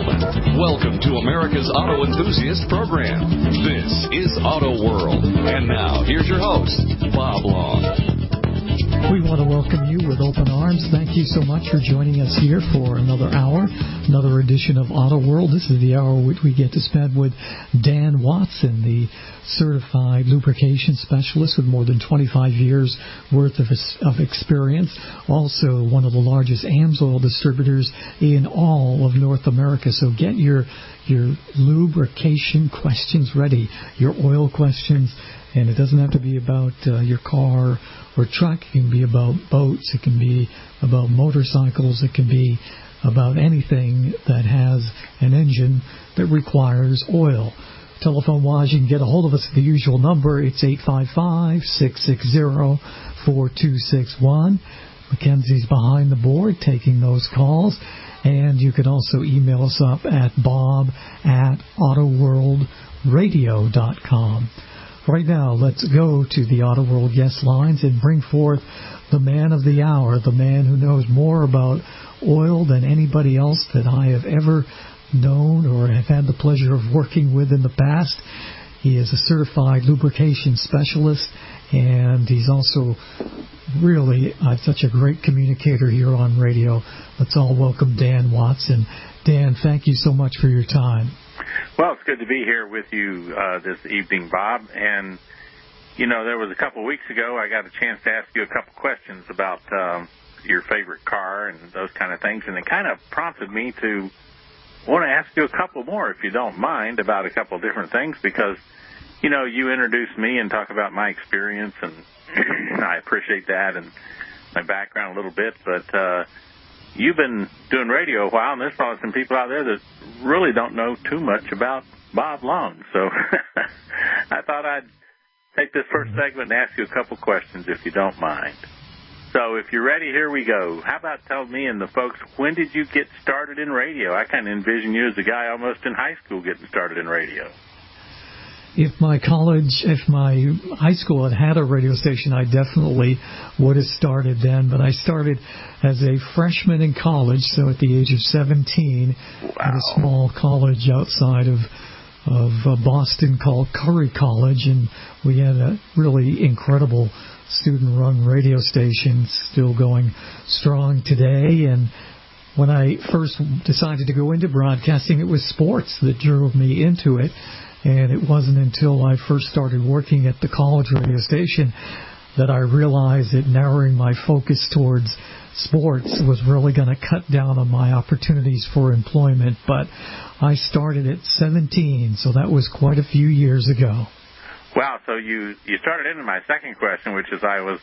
gentlemen, welcome to America's Auto Enthusiast Program. This is Auto World. And now, here's your host, Bob Long. We want to welcome you with open arms. Thank you so much for joining us here for another hour, another edition of Auto World. This is the hour which we get to spend with Dan Watson, the certified lubrication specialist with more than 25 years worth of experience. Also one of the largest AMSOIL distributors in all of North America. So get your lubrication questions ready, your oil questions. And it doesn't have to be about your car or truck. It can be about boats. It can be about motorcycles. It can be about anything that has an engine that requires oil. Telephone-wise, you can get a hold of us at the usual number. It's 855-660-4261. Mackenzie's behind the board taking those calls. And you can also email us up at bob@autoworldradio.com. Right now, let's go to the Auto World guest lines and bring forth the man of the hour, the man who knows more about oil than anybody else that I have ever known or have had the pleasure of working with in the past. He is a certified lubrication specialist, and he's also really such a great communicator here on radio. Let's all welcome Dan Watson. Dan, thank you so much for your time. Well, it's good to be here with you this evening, Bob. And, you know, there was a couple of weeks ago I got a chance to ask you a couple questions about your favorite car and those kind of things, and it kind of prompted me to want to ask you a couple more, if you don't mind, about a couple of different things, because, you know, you introduced me and talk about my experience, and I appreciate that and my background a little bit, but you've been doing radio a while, and there's probably some people out there that really don't know too much about Bob Long. So I thought I'd take this first segment and ask you a couple questions, if you don't mind. So if you're ready, here we go. How about tell me and the folks, when did you get started in radio? I kind of envision you as a guy almost in high school getting started in radio. If my high school had a radio station, I definitely would have started then. But I started as a freshman in college, so at the age of 17, at a small college outside of Boston called Curry College, and we had a really incredible student-run radio station, still going strong today. And when I first decided to go into broadcasting, it was sports that drove me into it. And it wasn't until I first started working at the college radio station that I realized that narrowing my focus towards sports was really going to cut down on my opportunities for employment. But I started at 17, so that was quite a few years ago. Wow, so you started into my second question, which is I was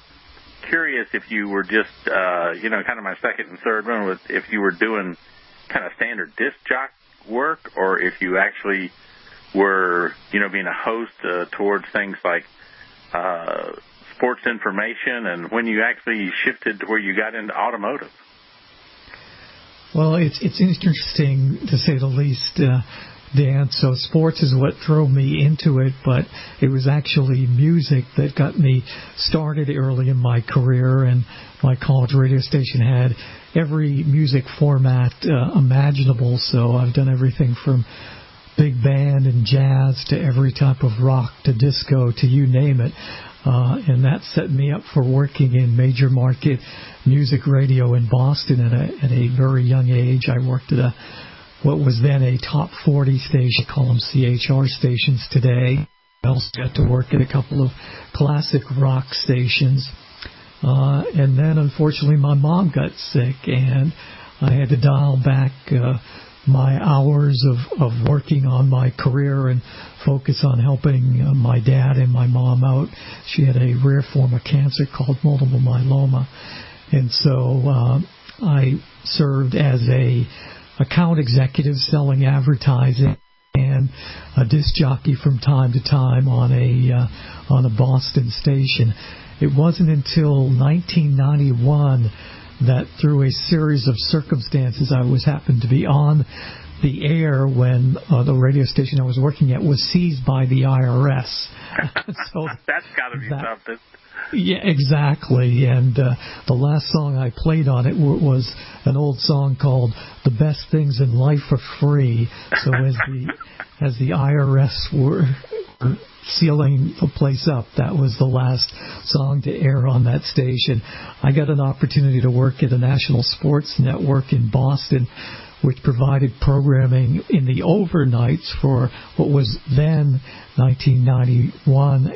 curious if you were just, kind of my second and third one, was if you were doing kind of standard disc jock work, or if you actually were, being a host towards things like sports information, and when you actually shifted to where you got into automotive. Well, it's interesting to say the least, Dan. So sports is what drove me into it, but it was actually music that got me started early in my career, and my college radio station had every music format imaginable, so I've done everything from big band and jazz to every type of rock to disco to you name it. And that set me up for working in major market music radio in Boston at a very young age. I worked at what was then a top 40 station, call them CHR stations today. I also got to work at a couple of classic rock stations. And then, unfortunately, my mom got sick, and I had to dial back my hours of working on my career and focus on helping my dad and my mom out. She had a rare form of cancer called multiple myeloma. And so I served as a account executive selling advertising and a disc jockey from time to time on a Boston station. It wasn't until 1991 that through a series of circumstances I happened to be on the air when the radio station I was working at was seized by the IRS. So that's got to be something. Yeah, exactly. And the last song I played on it was an old song called "The Best Things in Life Are Free." So as the IRS were sealing the place up, that was the last song to air on that station. I got an opportunity to work at a national sports network in Boston, which provided programming in the overnights for what was then 1991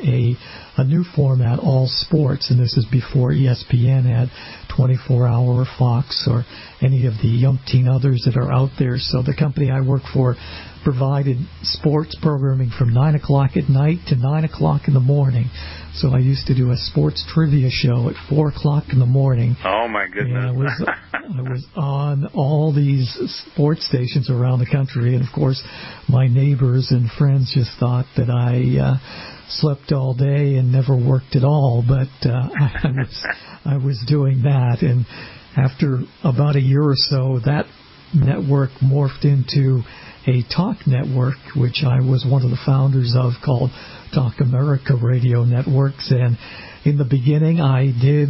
a new format, All Sports, and this is before ESPN had 24-hour Fox or any of the umpteen others that are out there. So the company I work for provided sports programming from 9 o'clock at night to 9 o'clock in the morning. So I used to do a sports trivia show at 4 o'clock in the morning. Oh, my goodness. And I was on all these sports stations around the country. And, of course, my neighbors and friends just thought that I slept all day and never worked at all. But I was doing that. And after about a year or so, that network morphed into a talk network, which I was one of the founders of, called Talk America Radio Networks. And in the beginning, I did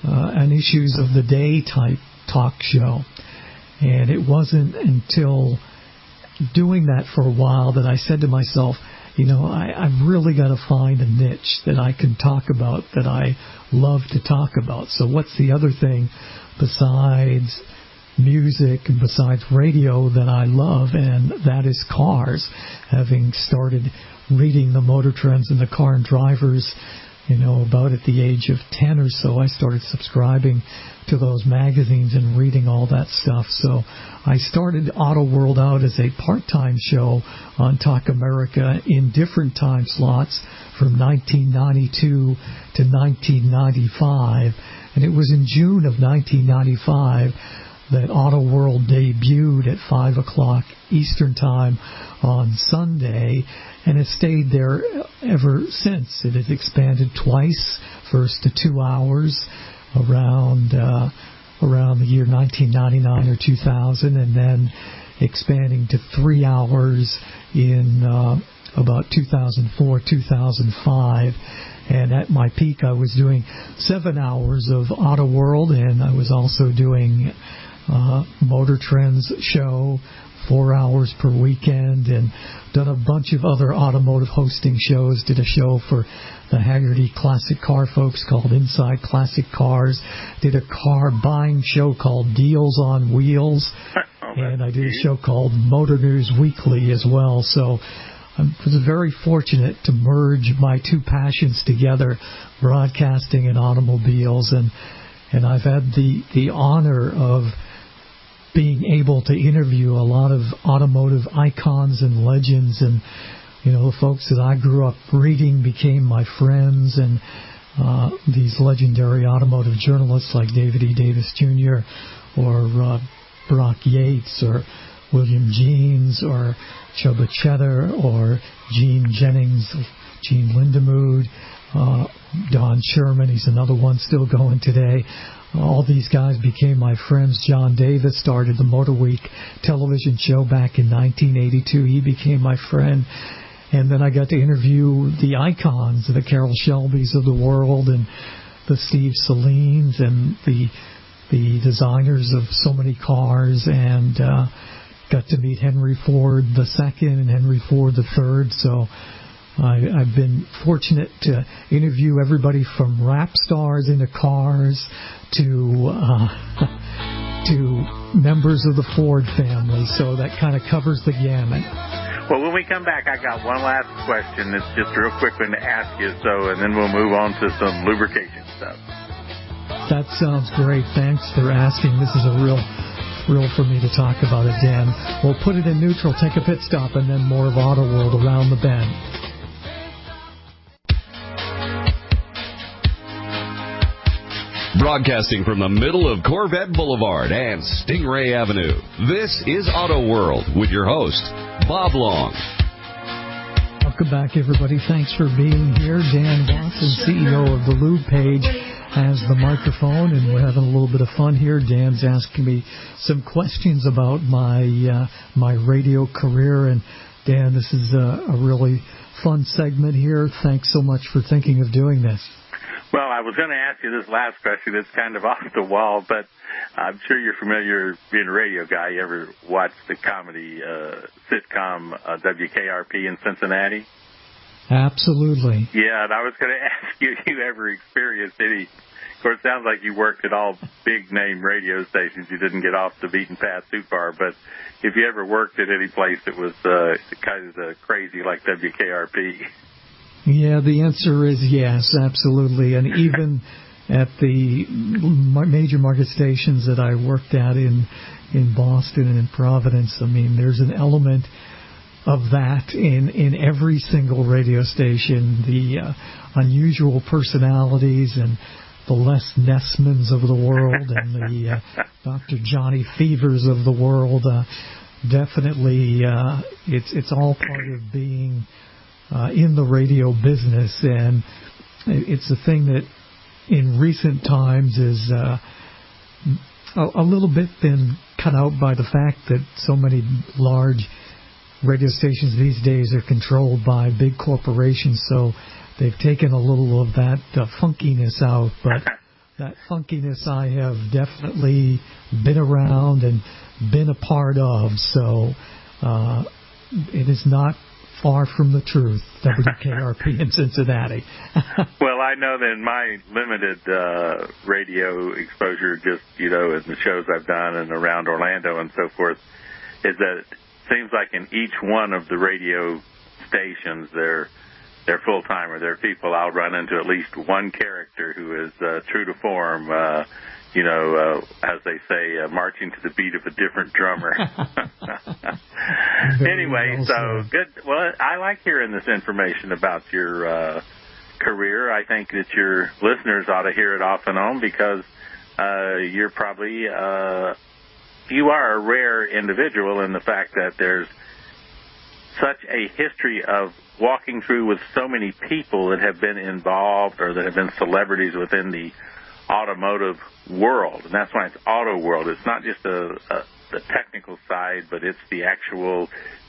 an Issues of the Day type talk show. And it wasn't until doing that for a while that I said to myself, I've really got to find a niche that I can talk about, that I love to talk about. So what's the other thing besides music and besides radio that I love? And that is cars. Having started reading the Motor Trends and the Car and Drivers, about at the age of 10 or so, I started subscribing to those magazines and reading all that stuff. So I started Auto World out as a part-time show on Talk America in different time slots from 1992 to 1995. And it was in June of 1995 that Auto World debuted at 5 o'clock Eastern Time on Sunday, and it stayed there ever since. It has expanded twice, first to 2 hours around the year 1999 or 2000, and then expanding to 3 hours in about 2004, 2005. And at my peak, I was doing 7 hours of Auto World, and I was also doing Motor Trends show, 4 hours per weekend, and done a bunch of other automotive hosting shows. Did a show for the Haggerty Classic Car folks called Inside Classic Cars. Did a car buying show called Deals on Wheels. And I did a show called Motor News Weekly as well. So I was very fortunate to merge my two passions together, broadcasting and automobiles. And I've had the honor of being able to interview a lot of automotive icons and legends, and the folks that I grew up reading became my friends, and these legendary automotive journalists like David E. Davis Jr. or Brock Yates or William Jeans or Chubba Cheddar or Gene Jennings, Gene Lindemood, Don Sherman, he's another one still going today. All these guys became my friends. John Davis started the Motor Week television show back in 1982. He became my friend. And then I got to interview the icons, the Carroll Shelbys of the world, and the Steve Salines, and the designers of so many cars, and got to meet Henry Ford II and Henry Ford III. So I've been fortunate to interview everybody from rap stars into cars to members of the Ford family. So that kind of covers the gamut. Well, when we come back, I got one last question. It's just a real quick one to ask you, and then we'll move on to some lubrication stuff. That sounds great. Thanks for asking. This is a real thrill for me to talk about it, Dan. We'll put it in neutral, take a pit stop, and then more of Auto World around the bend. Broadcasting from the middle of Corvette Boulevard and Stingray Avenue, this is Auto World with your host, Bob Long. Welcome back, everybody. Thanks for being here. Dan Watson, CEO of the Lube Page. has the microphone, and we're having a little bit of fun here. Dan's asking me some questions about my radio career, and Dan, this is a really fun segment here. Thanks so much for thinking of doing this. Well, I was going to ask you this last question. It's kind of off the wall, but I'm sure you're familiar, being a radio guy. You ever watched the comedy sitcom WKRP in Cincinnati? Absolutely. Yeah, and I was going to ask you if you ever experienced any. Of course, it sounds like you worked at all big-name radio stations. You didn't get off the beaten path too far, but if you ever worked at any place that was kind of crazy like WKRP. Yeah, the answer is yes, absolutely. And even at the major market stations that I worked at in Boston and in Providence, I mean, there's an element of that in every single radio station, the unusual personalities and the Les Nessmans of the world and the Dr. Johnny Fevers of the world. Definitely, it's all part of being in the radio business, and it's a thing that in recent times is a little bit been cut out by the fact that so many large radio stations these days are controlled by big corporations, so they've taken a little of that funkiness out, but that funkiness I have definitely been around and been a part of, so it is not far from the truth, WKRP in Cincinnati. Well, I know that in my limited radio exposure, just, in the shows I've done and around Orlando and so forth, is that it seems like in each one of the radio stations, they're full-time, or they're people I'll run into at least one character who is true to form, as they say, marching to the beat of a different drummer. Anyway, so good. Well, I like hearing this information about your career. I think that your listeners ought to hear it off and on, because you're probably, you are a rare individual in the fact that there's such a history of walking through with so many people that have been involved or that have been celebrities within the automotive world. And that's why it's auto world. It's not just the technical side, but it's the actual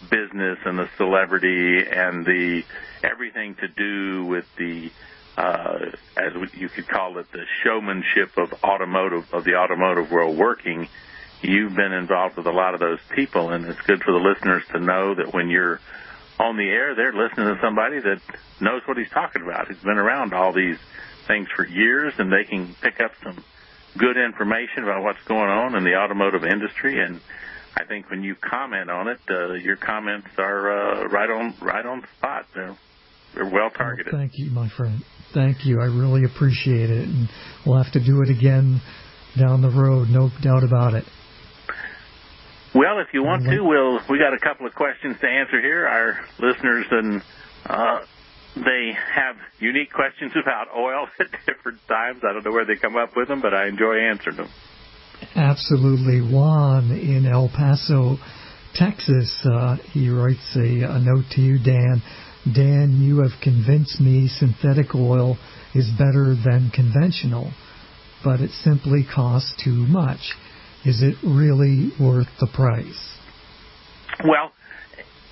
business and the celebrity and the everything to do with the, as you could call it, the showmanship of the automotive world working. You've been involved with a lot of those people, and it's good for the listeners to know that when you're on the air, they're listening to somebody that knows what he's talking about, who's been around all these things for years, and they can pick up some good information about what's going on in the automotive industry. And I think when you comment on it, your comments are right on spot. They're well targeted. Well, thank you, my friend. Thank you. I really appreciate it, and we'll have to do it again down the road, no doubt about it. Well, if you want to, we got a couple of questions to answer here. Our listeners, and they have unique questions about oil at different times. I don't know where they come up with them, but I enjoy answering them. Absolutely. Juan in El Paso, Texas, he writes a note to you, Dan. Dan, you have convinced me synthetic oil is better than conventional, but it simply costs too much. Is it really worth the price? Well,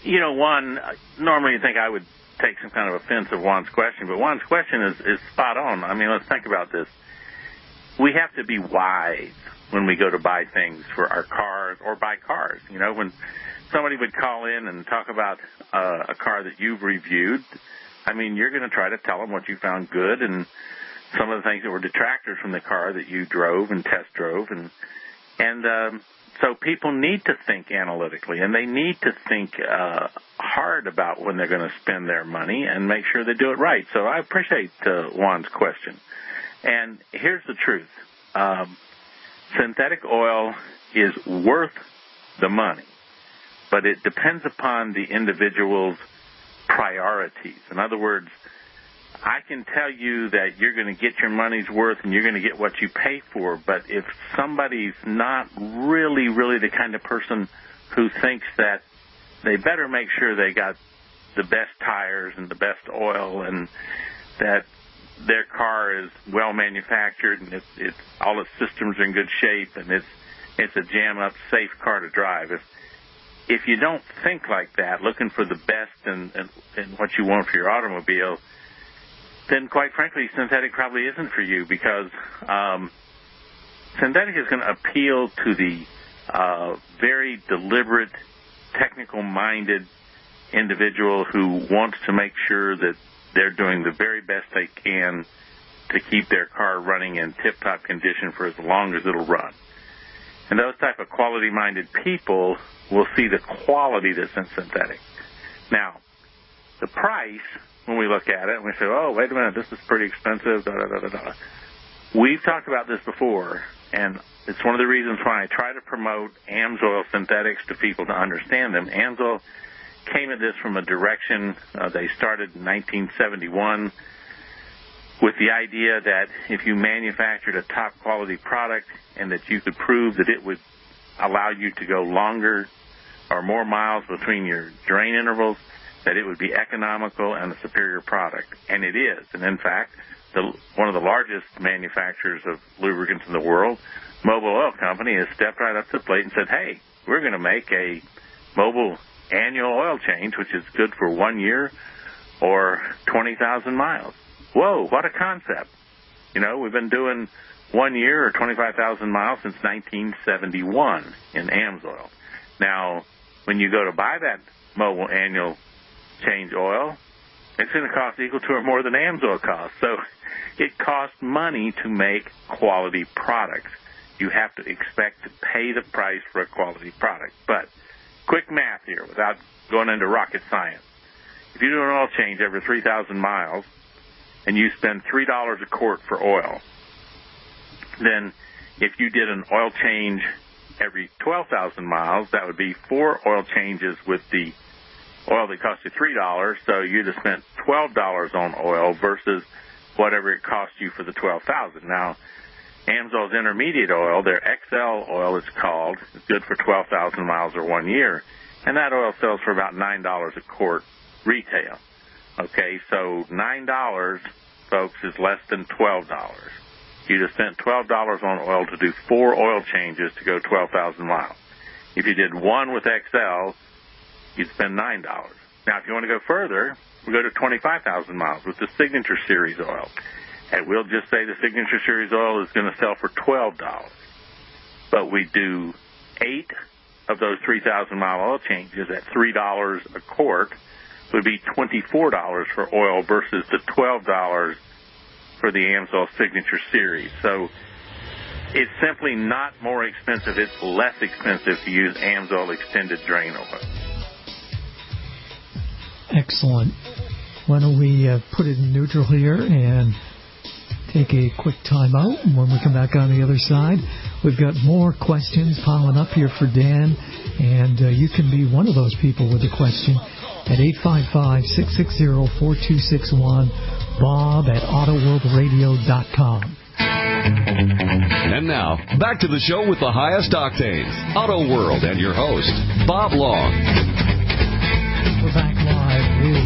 Juan, normally you think I would take some kind of offense of Juan's question, but Juan's question is spot on. I mean, let's think about this. We have to be wise when we go to buy things for our cars or buy cars. When somebody would call in and talk about a car that you've reviewed, I mean, you're going to try to tell them what you found good and some of the things that were detractors from the car that you drove and test drove. And so people need to think analytically, and they need to think hard about when they're going to spend their money and make sure they do it right. So I appreciate Juan's question. And here's the truth. Synthetic oil is worth the money, but it depends upon the individual's priorities. In other words, I can tell you that you're going to get your money's worth and you're going to get what you pay for, but if somebody's not really, really the kind of person who thinks that they better make sure they got the best tires and the best oil and that their car is well manufactured and it's all its systems are in good shape and it's a jam-up, safe car to drive. If you don't think like that, looking for the best and what you want for your automobile, then quite frankly, synthetic probably isn't for you, because synthetic is going to appeal to the very deliberate, technical-minded individual who wants to make sure that they're doing the very best they can to keep their car running in tip-top condition for as long as it'll run. And those type of quality-minded people will see the quality that's in synthetic. Now, the price, when we look at it, and we say, oh, wait a minute, this is pretty expensive, da-da-da-da-da. We've talked about this before, and it's one of the reasons why I try to promote AMSOIL synthetics to people to understand them. AMSOIL came at this from a direction. They started in 1971 with the idea that if you manufactured a top-quality product and that you could prove that it would allow you to go longer or more miles between your drain intervals, that it would be economical and a superior product. And it is. And in fact, one of the largest manufacturers of lubricants in the world, Mobil Oil Company, has stepped right up to the plate and said, hey, we're going to make a mobile annual oil change, which is good for 1 year or 20,000 miles. Whoa, what a concept. You know, we've been doing 1 year or 25,000 miles since 1971 in AMSOIL. Now, when you go to buy that mobile annual change oil, it's going to cost equal to or more than AMSOIL costs. So it costs money to make quality products. You have to expect to pay the price for a quality product. But quick math here without going into rocket science. If you do an oil change every 3,000 miles and you spend $3 a quart for oil, then if you did an oil change every 12,000 miles, that would be 4 oil changes with the oil that cost you $3, so you'd have spent $12 on oil versus whatever it cost you for the 12,000. Now, AMSOIL's intermediate oil, their XL oil it's called, is good for 12,000 miles or 1 year, and that oil sells for about $9 a quart retail. Okay, so $9, folks, is less than $12. You'd have spent $12 on oil to do 4 oil changes to go 12,000 miles. If you did one with XL, you'd spend $9. Now, if you want to go further, we go to 25,000 miles with the Signature Series oil. And we'll just say the Signature Series oil is going to sell for $12. But we do 8 of those 3,000-mile oil changes at $3 a quart, would be $24 for oil versus the $12 for the AMSOIL Signature Series. So it's simply not more expensive. It's less expensive to use AMSOIL Extended Drain Oil. Excellent. Why don't we put it in neutral here and take a quick time out. And when we come back on the other side, we've got more questions piling up here for Dan, and you can be one of those people with a question at 855-660-4261, Bob at AutoWorldRadio.com. And now, back to the show with the highest octanes, Auto World, and your host, Bob Long. We're back live with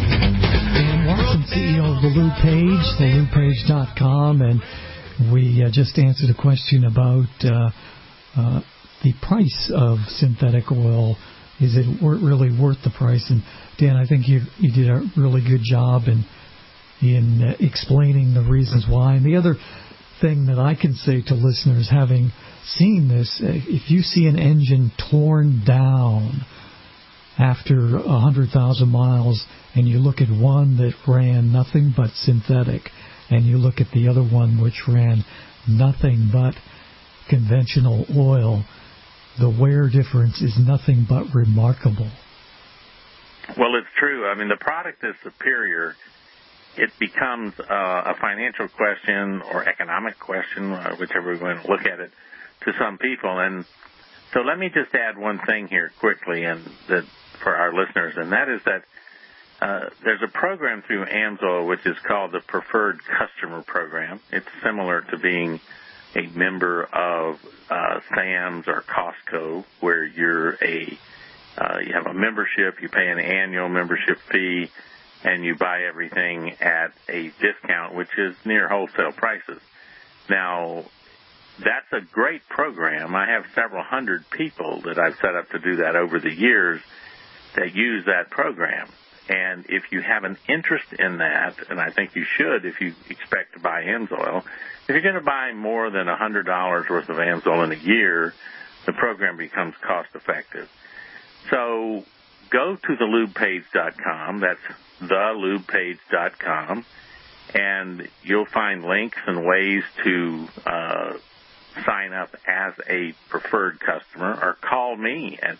Dan Watson, CEO of the Lube Page, thelubepage.com, and we just answered a question about the price of synthetic oil. Is it really worth the price? And Dan, I think you did a really good job in explaining the reasons why. And the other thing that I can say to listeners, having seen this, if you see an engine torn down after 100,000 miles, and you look at one that ran nothing but synthetic, and you look at the other one which ran nothing but conventional oil, the wear difference is nothing but remarkable. Well, it's true. I mean, the product is superior. It becomes a financial question or economic question, whichever we want to look at it, to some people. And so let me just add one thing here quickly, and that for our listeners, and that is that there's a program through AMSOIL which is called the Preferred Customer Program. It's similar to being a member of Sam's or Costco, where you have a membership, you pay an annual membership fee, and you buy everything at a discount, which is near wholesale prices. Now, that's a great program. I have several hundred people that I've set up to do that over the years that use that program. And if you have an interest in that, and I think you should if you expect to buy AMSOIL, if you're going to buy more than $100 worth of AMSOIL in a year, the program becomes cost effective. So go to thelubepage.com. That's thelubepage.com. And you'll find links and ways to sign up as a preferred customer, or call me at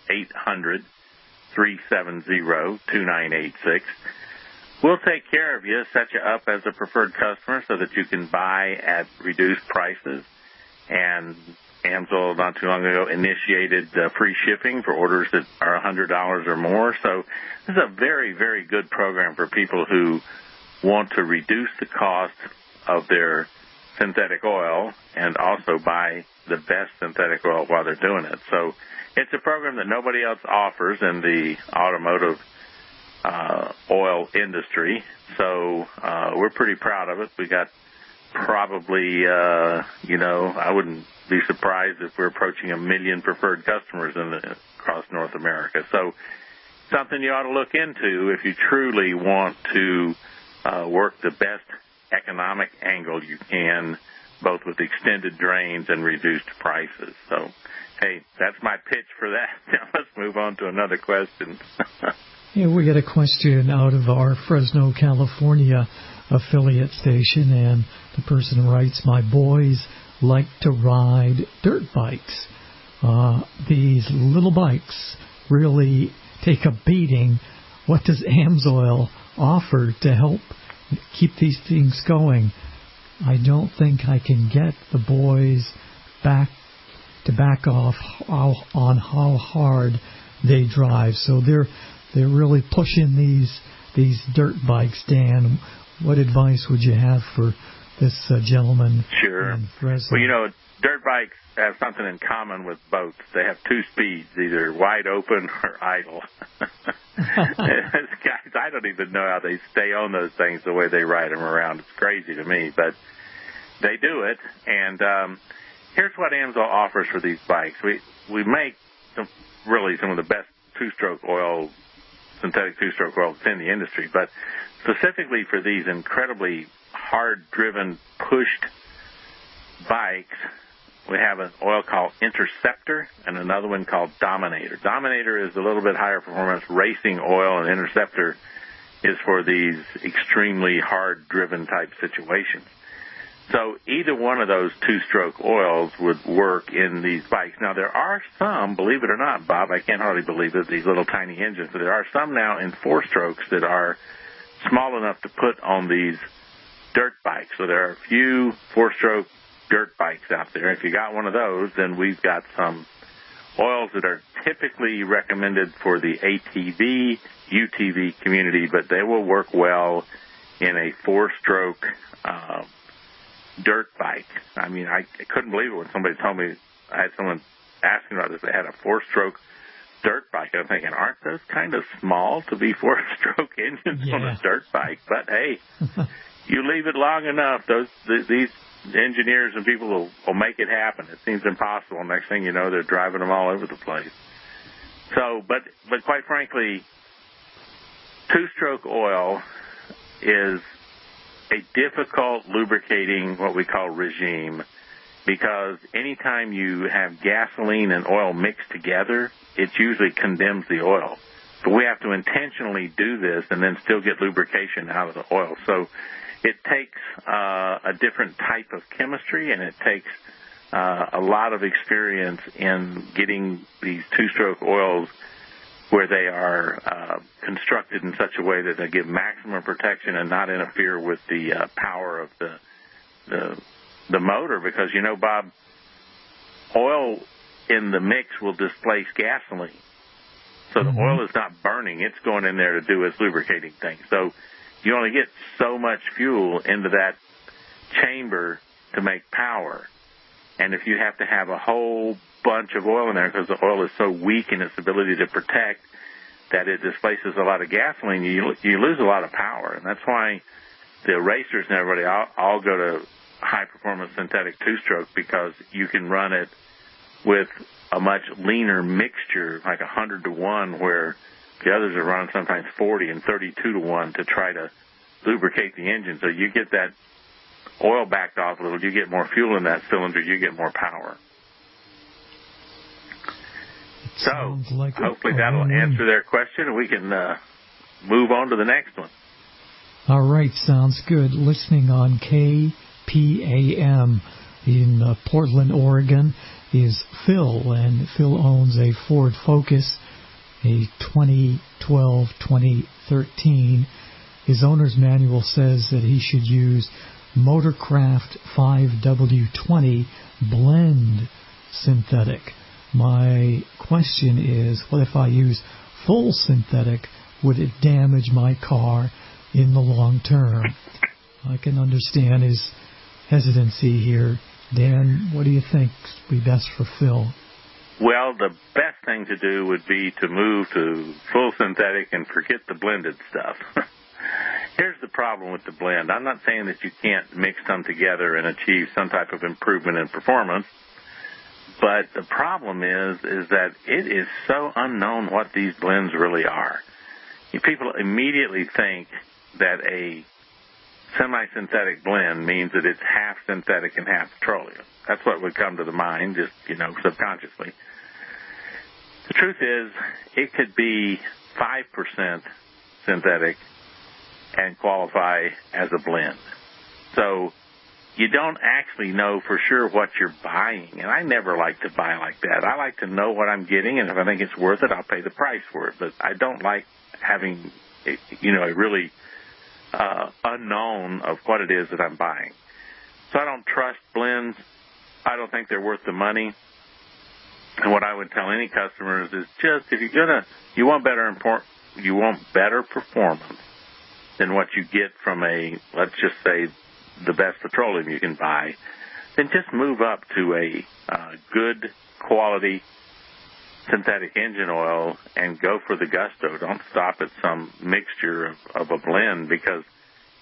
800-370-2986. We'll take care of you, set you up as a preferred customer so that you can buy at reduced prices. And AMSOIL, not too long ago, initiated free shipping for orders that are $100 or more. So this is a very, very good program for people who want to reduce the cost of their synthetic oil and also buy the best synthetic oil while they're doing it. So it's a program that nobody else offers in the automotive oil industry. So we're pretty proud of it. We got probably, I wouldn't be surprised if we're approaching 1 million preferred customers across North America. So something you ought to look into if you truly want to work the best economic angle you can, both with extended drains and reduced prices. So, hey, that's my pitch for that. Now let's move on to another question. Yeah, we got a question out of our Fresno, California affiliate station, and the person writes, my boys like to ride dirt bikes. These little bikes really take a beating. What does AMSOIL offer to help keep these things going? I don't think I can get the boys back off on how hard they drive. So they're really pushing these dirt bikes. Dan, what advice would you have for this gentleman? Sure. In Fresno? Well, dirt bikes have something in common with boats. They have two speeds, either wide open or idle. Guys, I don't even know how they stay on those things the way they ride them around. It's crazy to me, but they do it. And here's what AMSOIL offers for these bikes. We make some of the best synthetic two-stroke oil that's in the industry, but specifically for these incredibly hard-driven, pushed bikes, we have an oil called Interceptor and another one called Dominator. Dominator is a little bit higher performance racing oil, and Interceptor is for these extremely hard-driven type situations. So either one of those two-stroke oils would work in these bikes. Now, there are some, believe it or not, Bob, I can't hardly believe it, these little tiny engines, but there are some now in four-strokes that are small enough to put on these dirt bikes. So there are a few four-stroke dirt bikes out there. If you got one of those, then we've got some oils that are typically recommended for the ATV, UTV community, but they will work well in a four-stroke dirt bike. I mean, I couldn't believe it when somebody told me, I had someone asking about this, they had a four-stroke dirt bike. I'm thinking, aren't those kind of small to be four-stroke engines on a dirt bike? But hey, you leave it long enough, these engineers and people will make it happen. It seems impossible. Next thing you know, they're driving them all over the place. So, but quite frankly, two-stroke oil is a difficult lubricating, what we call regime, because anytime you have gasoline and oil mixed together, it usually condemns the oil. But we have to intentionally do this and then still get lubrication out of the oil. So it takes a different type of chemistry, and it takes a lot of experience in getting these two-stroke oils where they are constructed in such a way that they give maximum protection and not interfere with the power of the motor. Because, Bob, oil in the mix will displace gasoline. So the oil is not burning. It's going in there to do its lubricating thing. So you only get so much fuel into that chamber to make power. And if you have to have a whole bunch of oil in there because the oil is so weak in its ability to protect, that it displaces a lot of gasoline, you lose a lot of power. And that's why the racers and everybody all go to high-performance synthetic two-stroke, because you can run it with a much leaner mixture, like 100 to 1, where the others are running sometimes 40 and 32 to 1 to try to lubricate the engine. So you get that oil backed off a little, you get more fuel in that cylinder, you get more power. So like hopefully that'll answer their question, and we can move on to the next one. All right, sounds good. Listening on KPAM in Portland, Oregon is Phil, and Phil owns a Ford Focus, a 2012-2013. His owner's manual says that he should use Motorcraft 5W20 blend synthetic. My question is, what if I use full synthetic? Would it damage my car in the long term? I can understand his hesitancy here. Dan, what do you think would be best for Phil? Well, the best thing to do would be to move to full synthetic and forget the blended stuff. Here's the problem with the blend. I'm not saying that you can't mix them together and achieve some type of improvement in performance, but the problem is that it is so unknown what these blends really are. People immediately think that a semi-synthetic blend means that it's half synthetic and half petroleum. That's what would come to the mind, just, subconsciously. The truth is, it could be 5% synthetic and qualify as a blend. So you don't actually know for sure what you're buying, and I never like to buy like that. I like to know what I'm getting, and if I think it's worth it, I'll pay the price for it. But I don't like having, a really unknown of what it is that I'm buying. So I don't trust blends. I don't think they're worth the money. And what I would tell any customers is just, if you want better performance than what you get from let's just say, the best petroleum you can buy, then just move up to a good quality synthetic engine oil and go for the gusto. Don't stop at some mixture of a blend, because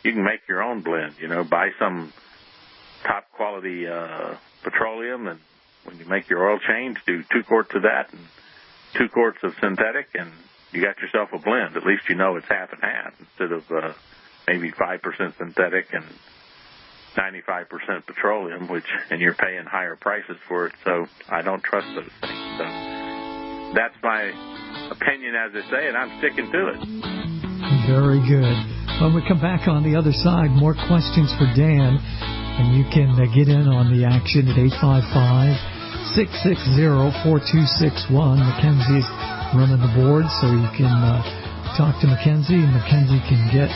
you can make your own blend. Buy some top quality petroleum, and when you make your oil change, do 2 quarts of that and 2 quarts of synthetic, and you got yourself a blend. At least it's half and half instead of maybe 5% synthetic and 95% petroleum, and you're paying higher prices for it. So I don't trust those things. So that's my opinion, as I say, and I'm sticking to it. Very good. When we come back on the other side, more questions for Dan, and you can get in on the action at 855-660-4261. Mackenzie's running the board, so you can talk to Mackenzie, and Mackenzie can get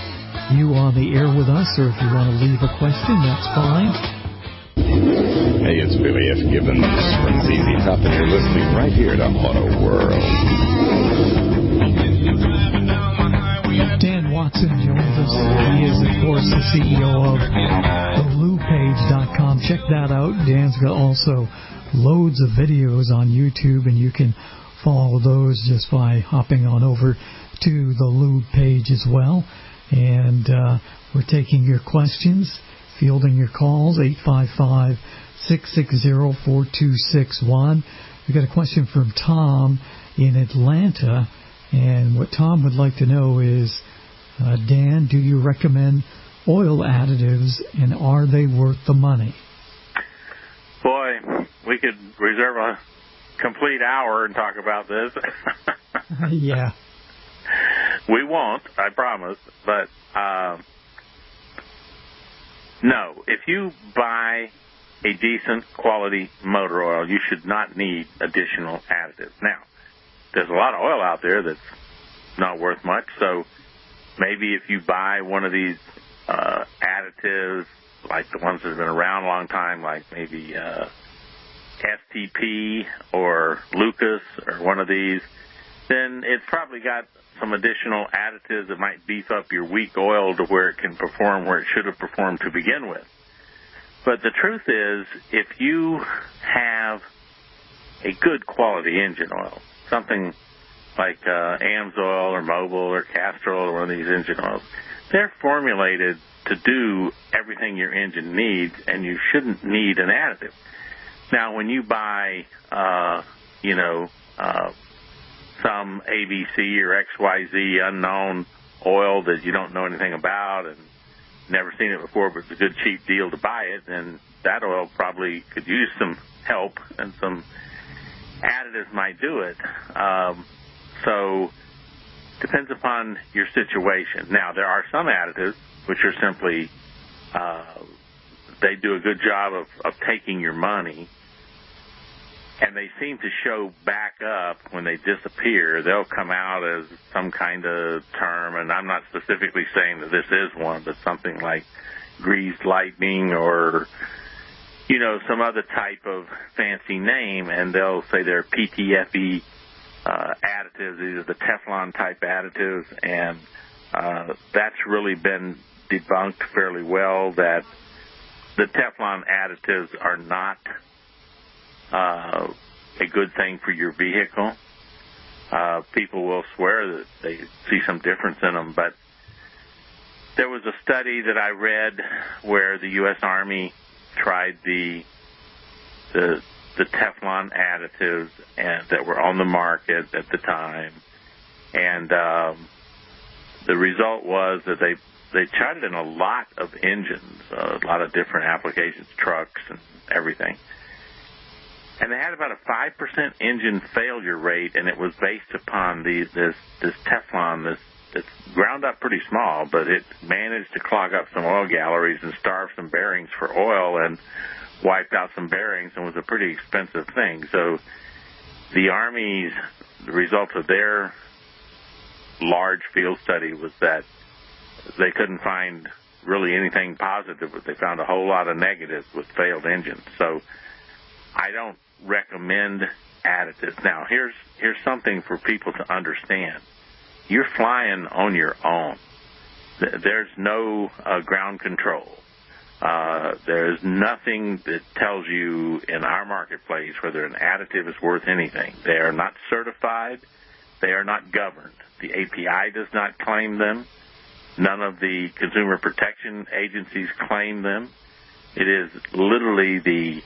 you on the air with us, or if you want to leave a question, that's fine. Hey, it's Billy F. Gibbons from ZZ Top, and you're listening right here to Auto World. Dan Watson joins us. He is, of course, the CEO of thelubepage.com. Check that out. Dan's got also loads of videos on YouTube, and you can follow those just by hopping on over to the Lube page as well. And we're taking your questions, fielding your calls, 855-660-4261. We got a question from Tom in Atlanta, and what Tom would like to know is, Dan, do you recommend oil additives, and are they worth the money? Boy, we could reserve a complete hour and talk about this. Yeah. We won't, I promise, but no. If you buy a decent quality motor oil, you should not need additional additives. Now, there's a lot of oil out there that's not worth much, so maybe if you buy one of these additives, like the ones that have been around a long time, like maybe STP or Lucas or one of these, then it's probably got some additional additives that might beef up your weak oil to where it can perform where it should have performed to begin with. But the truth is, if you have a good quality engine oil, something like Amsoil or Mobil or Castrol or one of these engine oils, they're formulated to do everything your engine needs, and you shouldn't need an additive. Now, when you buy, some ABC or XYZ unknown oil that you don't know anything about and never seen it before, but it's a good cheap deal to buy it, then that oil probably could use some help, and some additives might do it. So depends upon your situation. Now, there are some additives which are simply, they do a good job of taking your money, and they seem to show back up when they disappear. They'll come out as some kind of term, and I'm not specifically saying that this is one, but something like greased lightning or, some other type of fancy name, and they'll say they're PTFE additives. These are the Teflon type additives, and that's really been debunked fairly well, that the Teflon additives are not a good thing for your vehicle. People will swear that they see some difference in them, but there was a study that I read where the U.S. Army tried the Teflon additives and that were on the market at the time, and the result was that they tried it in a lot of engines, a lot of different applications, trucks and everything. And they had about a 5% engine failure rate, and it was based upon this Teflon. It's ground up pretty small, but it managed to clog up some oil galleries and starve some bearings for oil and wiped out some bearings, and was a pretty expensive thing. So the result of their large field study was that they couldn't find really anything positive, but they found a whole lot of negatives with failed engines. So I don't recommend additives. Now, here's something for people to understand. You're flying on your own. There's no ground control. There's nothing that tells you in our marketplace whether an additive is worth anything. They are not certified. They are not governed. The API does not claim them. None of the consumer protection agencies claim them. It is literally the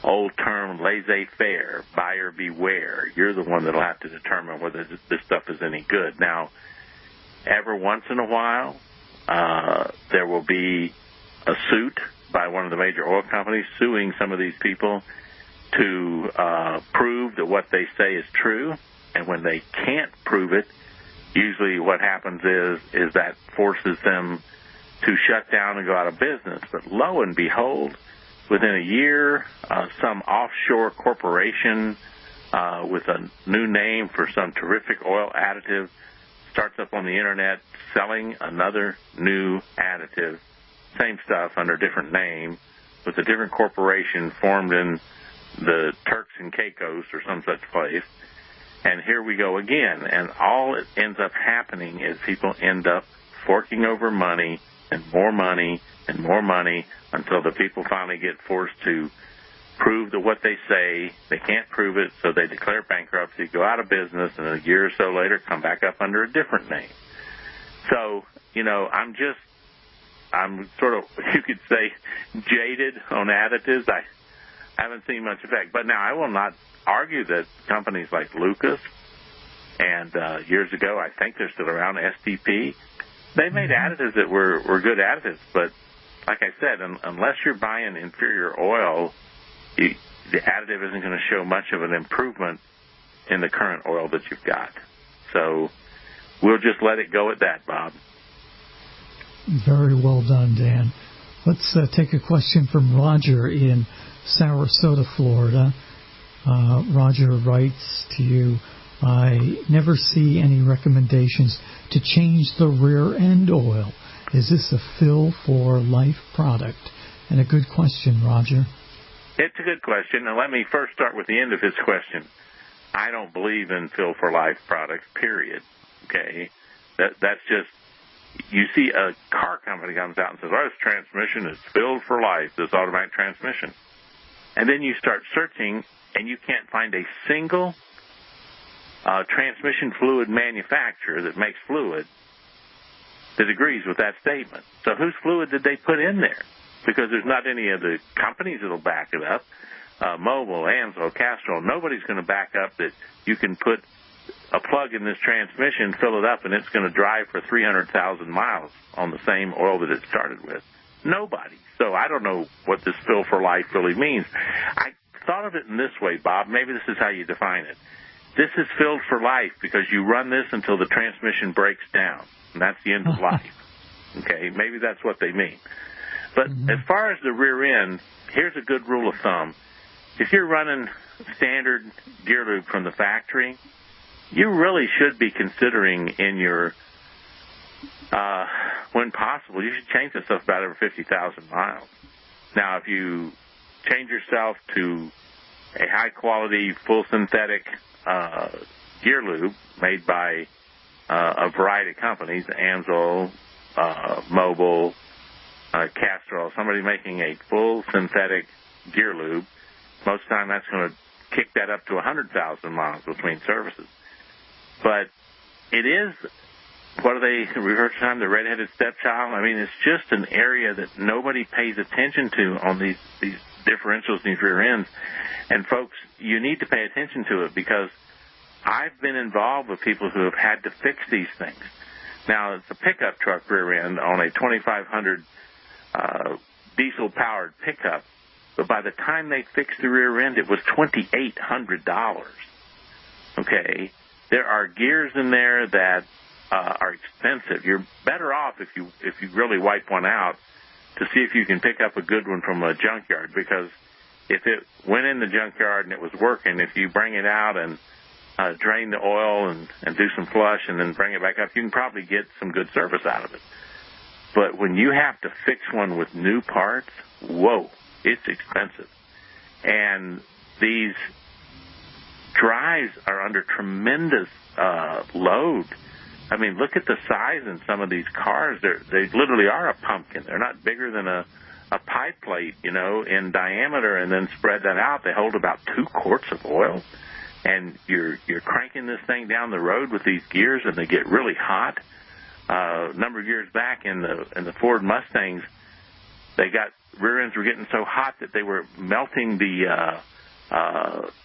old term laissez-faire, buyer beware. You're the one that will have to determine whether this stuff is any good. Now, every once in a while, there will be a suit by one of the major oil companies suing some of these people to prove that what they say is true. And when they can't prove it, usually what happens is that forces them to shut down and go out of business. But lo and behold, within a year, some offshore corporation with a new name for some terrific oil additive starts up on the Internet selling another new additive, same stuff under a different name, with a different corporation formed in the Turks and Caicos or some such place. And here we go again. And all it ends up happening is people end up forking over money and more money and more money until the people finally get forced to prove that what they say. They can't prove it, so they declare bankruptcy, go out of business, and a year or so later come back up under a different name. So, I'm sort of, you could say, jaded on additives. I haven't seen much effect. But now I will not argue that companies like Lucas and years ago, I think they're still around, STP, they made additives that were good additives. But like I said, unless you're buying inferior oil, the additive isn't going to show much of an improvement in the current oil that you've got. So we'll just let it go at that, Bob. Very well done, Dan. Let's take a question from Roger in Sarasota, Florida. Roger writes to you, I never see any recommendations to change the rear end oil. Is this a fill for life product? And a good question, Roger. It's a good question. Now, let me first start with the end of his question. I don't believe in fill for life products, period. Okay? That's just, you see a car company comes out and says, oh, this transmission is filled for life, this automatic transmission. And then you start searching, and you can't find a single transmission fluid manufacturer that makes fluid that agrees with that statement. So whose fluid did they put in there? Because there's not any of the companies that will back it up. Mobil, Ansel, Castrol, nobody's going to back up that you can put a plug in this transmission, fill it up, and it's going to drive for 300,000 miles on the same oil that it started with. Nobody. So I don't know what this fill for life really means. I thought of it in this way, Bob. Maybe this is how you define it. This is filled for life because you run this until the transmission breaks down, and that's the end of life. Okay, maybe that's what they mean. But as far as the rear end, here's a good rule of thumb. If you're running standard gear lube from the factory, you really should be considering in your, when possible, you should change this stuff about every 50,000 miles. Now, if you change yourself to a high-quality, full synthetic gear lube made by a variety of companies, Ansel, Mobil, Castrol, somebody making a full synthetic gear lube, most of the time that's going to kick that up to 100,000 miles between services. But it is, what do they refer to them, the redheaded stepchild? I mean, it's just an area that nobody pays attention to on these differentials, these rear ends. And folks, you need to pay attention to it because I've been involved with people who have had to fix these things. Now, it's a pickup truck rear end on a 2500 diesel-powered pickup, but by the time they fixed the rear end, it was $2,800. Okay? There are gears in there that are expensive. You're better off if you really wipe one out to see if you can pick up a good one from a junkyard, because if it went in the junkyard and it was working, if you bring it out and drain the oil and do some flush and then bring it back up, you can probably get some good service out of it. But when you have to fix one with new parts, whoa, it's expensive. And these drives are under tremendous load. I mean, look at the size in some of these cars. They literally are a pumpkin. They're not bigger than a pipe plate, in diameter, and then spread that out. They hold about 2 quarts of oil. And you're cranking this thing down the road with these gears, and they get really hot. A number of years back in the Ford Mustangs, rear ends were getting so hot that they were melting the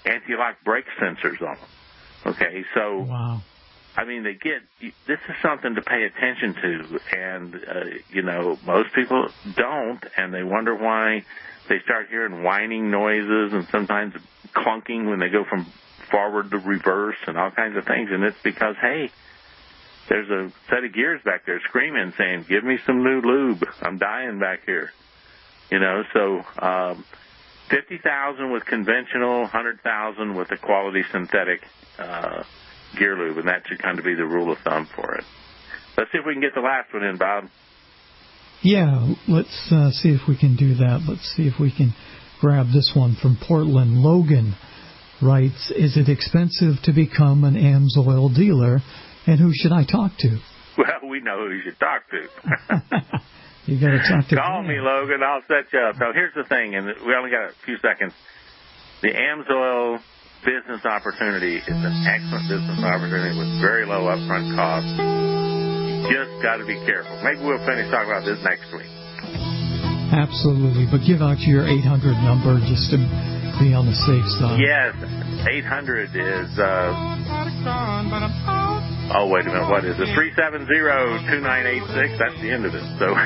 anti-lock brake sensors on them. Okay, so wow. I mean, this is something to pay attention to, and most people don't, and they wonder why they start hearing whining noises and sometimes clunking when they go from forward to reverse and all kinds of things, and it's because, hey, there's a set of gears back there screaming, saying, give me some new lube. I'm dying back here. So 50,000 with conventional, 100,000 with a quality synthetic gear lube, and that should kind of be the rule of thumb for it. Let's see if we can get the last one in, Bob. Yeah, let's see if we can do that. Let's see if we can grab this one from Portland. Logan writes, is it expensive to become an AMSOIL dealer, and who should I talk to? Well, we know who you should talk to. You got to talk to Call me, Logan. I'll set you up. So here's the thing, and we only got a few seconds. The AMSOIL business opportunity is an excellent business opportunity with very low upfront costs. You just got to be careful. Maybe we'll finish talking about this next week. Absolutely, but give out your 800 number just to be on the safe side. Yes, 800 is, wait a minute, what is it? 370-2986, that's the end of it. So,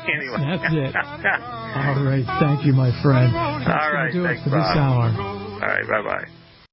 anyway. That's it. All right, thank you, my friend. That's all right, do thanks, it for this hour. All right, bye-bye.